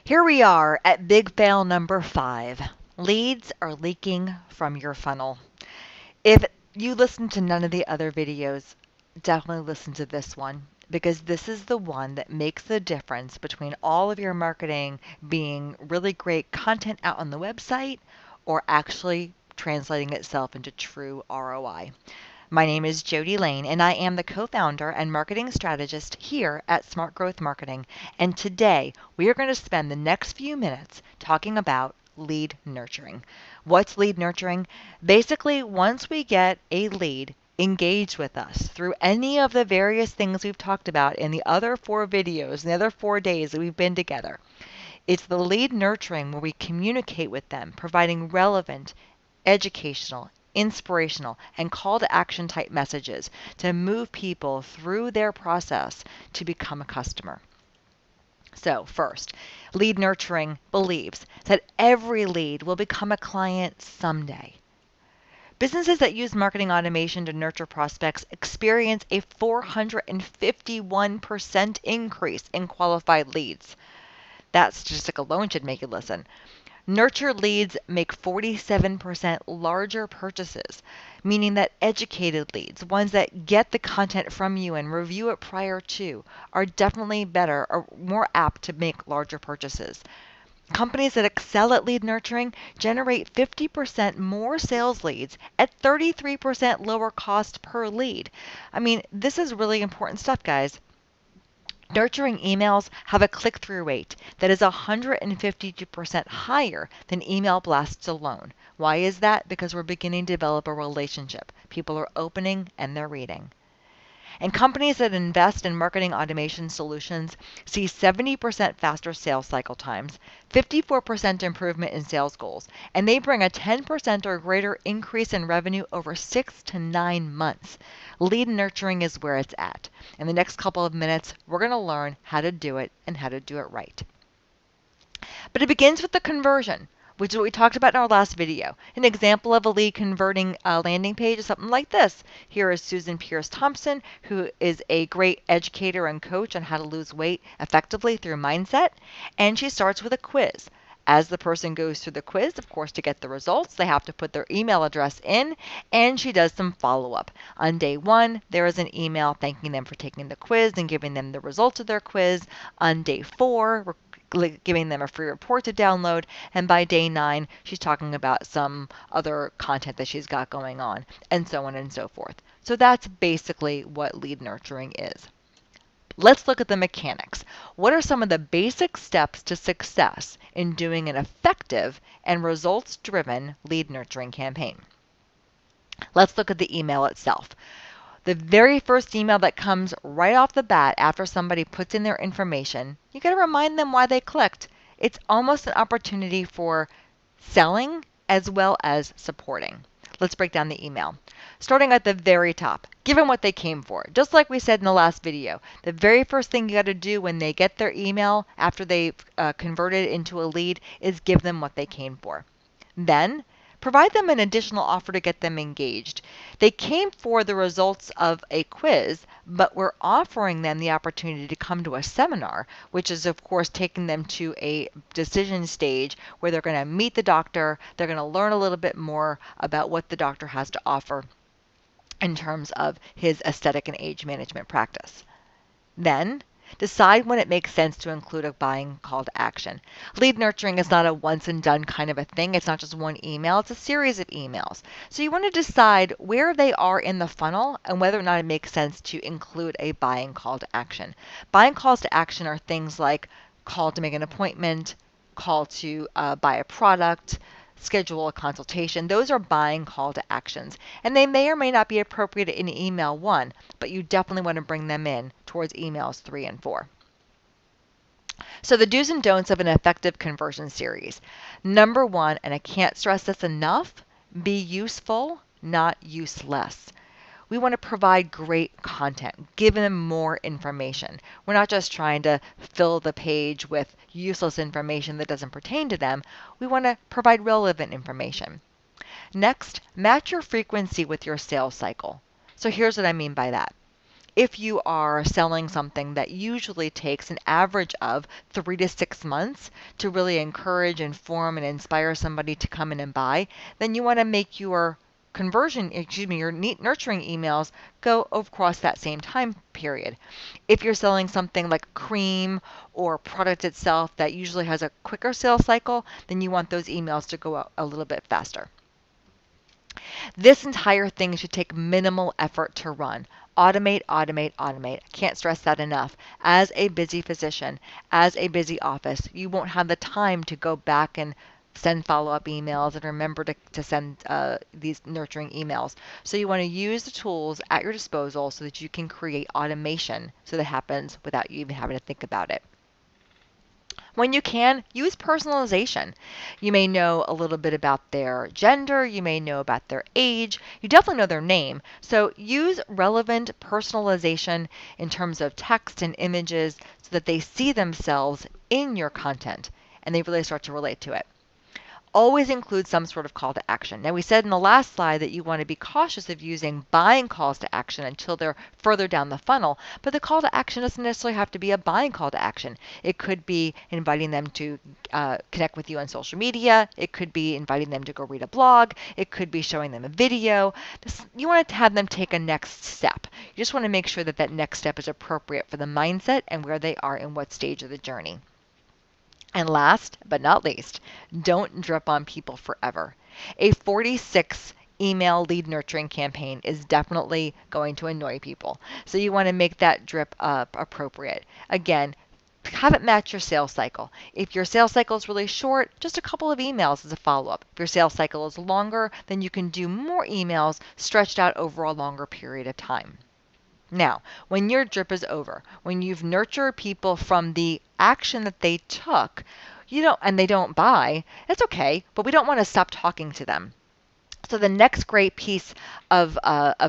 Here we are at big fail number 5. Leads are leaking from your funnel. If you listen to none of the other videos, definitely listen to this one because this is the one that makes the difference between all of your marketing being really great content out on the website or actually translating itself into true ROI. My name is Jody Lane, and I am the co-founder and marketing strategist here at Smart Growth Marketing. And today we are going to spend the next few minutes talking about lead nurturing. What's lead nurturing? Basically, once we get a lead engaged with us through any of the various things we've talked about in the other 4 videos, in the other 4 days that we've been together, it's the lead nurturing where we communicate with them, providing relevant, educational, inspirational, and call to action type messages to move people through their process to become a customer. So, first, lead nurturing believes that every lead will become a client someday. Businesses that use marketing automation to nurture prospects experience a 451% increase in qualified leads. That statistic alone should make you listen. Nurtured leads make 47% larger purchases, meaning that educated leads, ones that get the content from you and review it prior to, are definitely better or more apt to make larger purchases. Companies that excel at lead nurturing generate 50% more sales leads at 33% lower cost per lead. I mean, this is really important stuff, guys. Nurturing emails have a click-through rate that is 152% higher than email blasts alone. Why is that? Because we're beginning to develop a relationship. People are opening and they're reading. And companies that invest in marketing automation solutions see 70% faster sales cycle times, 54% improvement in sales goals, and they bring a 10% or greater increase in revenue over 6 to 9 months. Lead nurturing is where it's at. In the next couple of minutes, we're going to learn how to do it and how to do it right. But it begins with the conversion, which is what we talked about in our last video. An example of a lead converting landing page is something like this. Here is Susan Pierce Thompson, who is a great educator and coach on how to lose weight effectively through mindset. And she starts with a quiz. As the person goes through the quiz, of course, to get the results, they have to put their email address in, and she does some follow-up. On day 1, there is an email thanking them for taking the quiz and giving them the results of their quiz. On day 4, giving them a free report to download, and by day 9 she's talking about some other content that she's got going on, and so on and so forth. So that's basically what lead nurturing is. Let's look at the mechanics. What are some of the basic steps to success in doing an effective and results-driven lead nurturing campaign? Let's look at the email itself. The very first email that comes right off the bat after somebody puts in their information, you got to remind them why they clicked. It's almost an opportunity for selling as well as supporting. Let's break down the email. Starting at the very top, give them what they came for. Just like we said in the last video, the very first thing you got to do when they get their email after they've converted it into a lead is give them what they came for. Then provide them an additional offer to get them engaged. They came for the results of a quiz, but we're offering them the opportunity to come to a seminar, which is, of course, taking them to a decision stage where they're going to meet the doctor. They're going to learn a little bit more about what the doctor has to offer in terms of his aesthetic and age management practice. Then decide when it makes sense to include a buying call to action. Lead nurturing is not a once and done kind of a thing. It's not just one email. It's a series of emails. So you want to decide where they are in the funnel and whether or not it makes sense to include a buying call to action. Buying calls to action are things like call to make an appointment, call to buy a product, schedule a consultation. Those are buying call to actions. And they may or may not be appropriate in email 1, but you definitely want to bring them in towards emails 3 and 4. So the do's and don'ts of an effective conversion series. Number 1, and I can't stress this enough, be useful, not useless. We want to provide great content, give them more information. We're not just trying to fill the page with useless information that doesn't pertain to them. We want to provide relevant information. Next, match your frequency with your sales cycle. So here's what I mean by that. if you are selling something that usually takes an average of 3 to 6 months to really encourage, inform, and inspire somebody to come in and buy, then you want to make your your nurturing emails go across that same time period. If you're selling something like cream or product itself that usually has a quicker sales cycle, then you want those emails to go out a little bit faster. This entire thing should take minimal effort to run. Automate, automate, automate. I can't stress that enough. As a busy physician, as a busy office, you won't have the time to go back and send follow-up emails and remember to send these nurturing emails. So you want to use the tools at your disposal so that you can create automation so that happens without you even having to think about it. When you can, use personalization. You may know a little bit about their gender, you may know about their age, you definitely know their name. So use relevant personalization in terms of text and images so that they see themselves in your content and they really start to relate to it. Always include some sort of call to action. Now, we said in the last slide that you want to be cautious of using buying calls to action until they're further down the funnel, but the call to action doesn't necessarily have to be a buying call to action. It could be inviting them to connect with you on social media. It could be inviting them to go read a blog. It could be showing them a video. You want to have them take a next step. You just want to make sure that that next step is appropriate for the mindset and where they are in what stage of the journey. And last but not least, don't drip on people forever. A 46 email lead nurturing campaign is definitely going to annoy people. So you want to make that drip up appropriate. Again, have it match your sales cycle. If your sales cycle is really short, just a couple of emails as a follow-up. If your sales cycle is longer, then you can do more emails stretched out over a longer period of time. Now, when your drip is over, when you've nurtured people from the action that they took, and they don't buy, that's okay, but we don't want to stop talking to them. So the next great piece of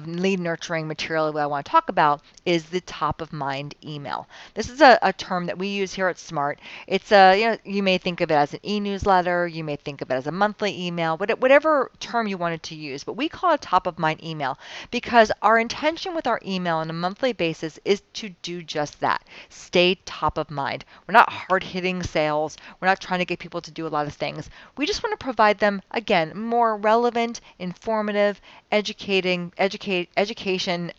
lead nurturing material that I want to talk about is the top of mind email. This is a term that we use here at Smart. It's you may think of it as an e-newsletter, you may think of it as a monthly email, whatever term you wanted to use, but we call it top of mind email because our intention with our email on a monthly basis is to do just that. Stay top of mind. We're not hard-hitting sales. We're not trying to get people to do a lot of things. We just want to provide them, again, more relevant, informative, education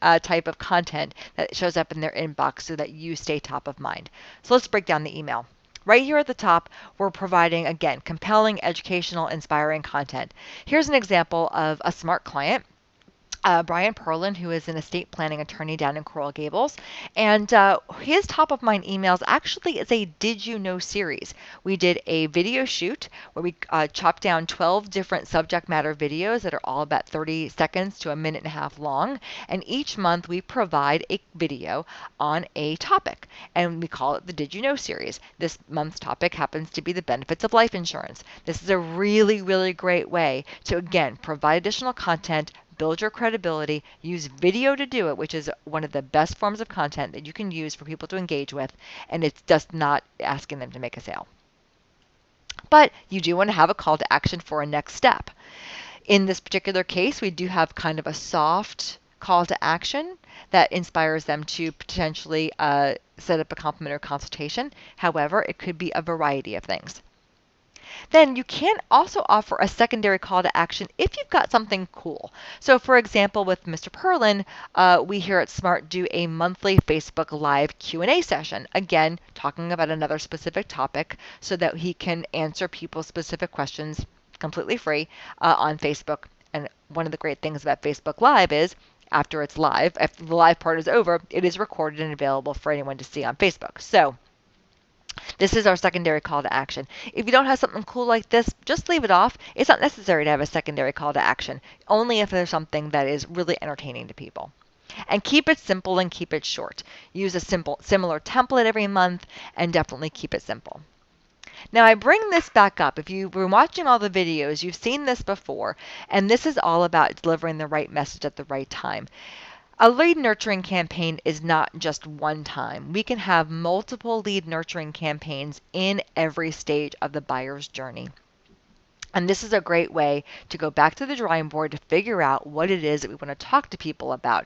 type of content that shows up in their inbox so that you stay top of mind. So let's break down the email. Right here at the top, we're providing, again, compelling, educational, inspiring content. Here's an example of a Smart client. Brian Perlin, who is an estate planning attorney down in Coral Gables. And his top of mind emails actually is a Did You Know series. We did a video shoot where we chopped down 12 different subject matter videos that are all about 30 seconds to a minute and a half long. And each month we provide a video on a topic. And we call it the Did You Know series. This month's topic happens to be the benefits of life insurance. This is a really, really great way to, again, provide additional content, build your credibility, use video to do it, which is one of the best forms of content that you can use for people to engage with, and it's just not asking them to make a sale. But you do want to have a call to action for a next step. In this particular case, we do have kind of a soft call to action that inspires them to potentially set up a complimentary consultation. However, it could be a variety of things. Then you can also offer a secondary call to action if you've got something cool. So for example, with Mr. Perlin, we here at Smart do a monthly Facebook Live Q&A session. Again, talking about another specific topic so that he can answer people's specific questions completely free on Facebook. And one of the great things about Facebook Live is after it's live, after the live part is over, it is recorded and available for anyone to see on Facebook. So this is our secondary call to action. If you don't have something cool like this, just leave it off. It's not necessary to have a secondary call to action, only if there's something that is really entertaining to people. And keep it simple and keep it short. Use a similar template every month and definitely keep it simple. Now I bring this back up. If you've been watching all the videos, you've seen this before, and this is all about delivering the right message at the right time. A lead nurturing campaign is not just one time. We can have multiple lead nurturing campaigns in every stage of the buyer's journey. And this is a great way to go back to the drawing board to figure out what it is that we want to talk to people about.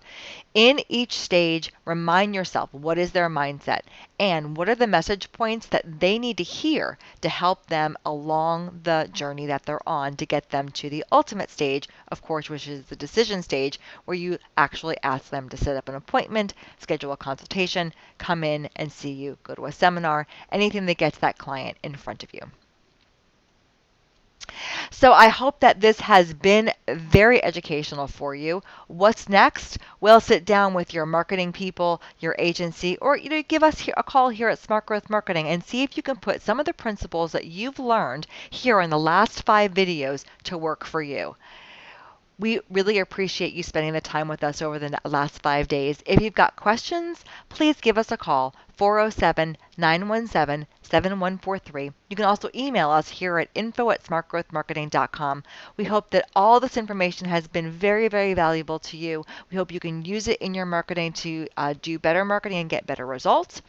In each stage, remind yourself what is their mindset and what are the message points that they need to hear to help them along the journey that they're on to get them to the ultimate stage, of course, which is the decision stage, where you actually ask them to set up an appointment, schedule a consultation, come in and see you, go to a seminar, anything that gets that client in front of you. So I hope that this has been very educational for you. What's next? Well, sit down with your marketing people, your agency, or give us a call here at Smart Growth Marketing and see if you can put some of the principles that you've learned here in the last 5 videos to work for you. We really appreciate you spending the time with us over the last 5 days. If you've got questions, please give us a call, 407-917-7143. You can also email us here at info@smartgrowthmarketing.com. We hope that all this information has been very, very valuable to you. We hope you can use it in your marketing to do better marketing and get better results.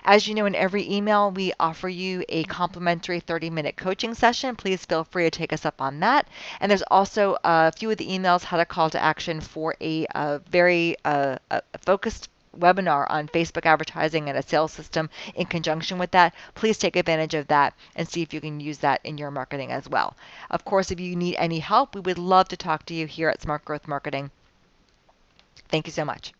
As you know, in every email, we offer you a complimentary 30-minute coaching session. Please feel free to take us up on that. And there's also a few of the emails had a call to action for a very focused webinar on Facebook advertising and a sales system in conjunction with that. Please take advantage of that and see if you can use that in your marketing as well. Of course, if you need any help, we would love to talk to you here at Smart Growth Marketing. Thank you so much.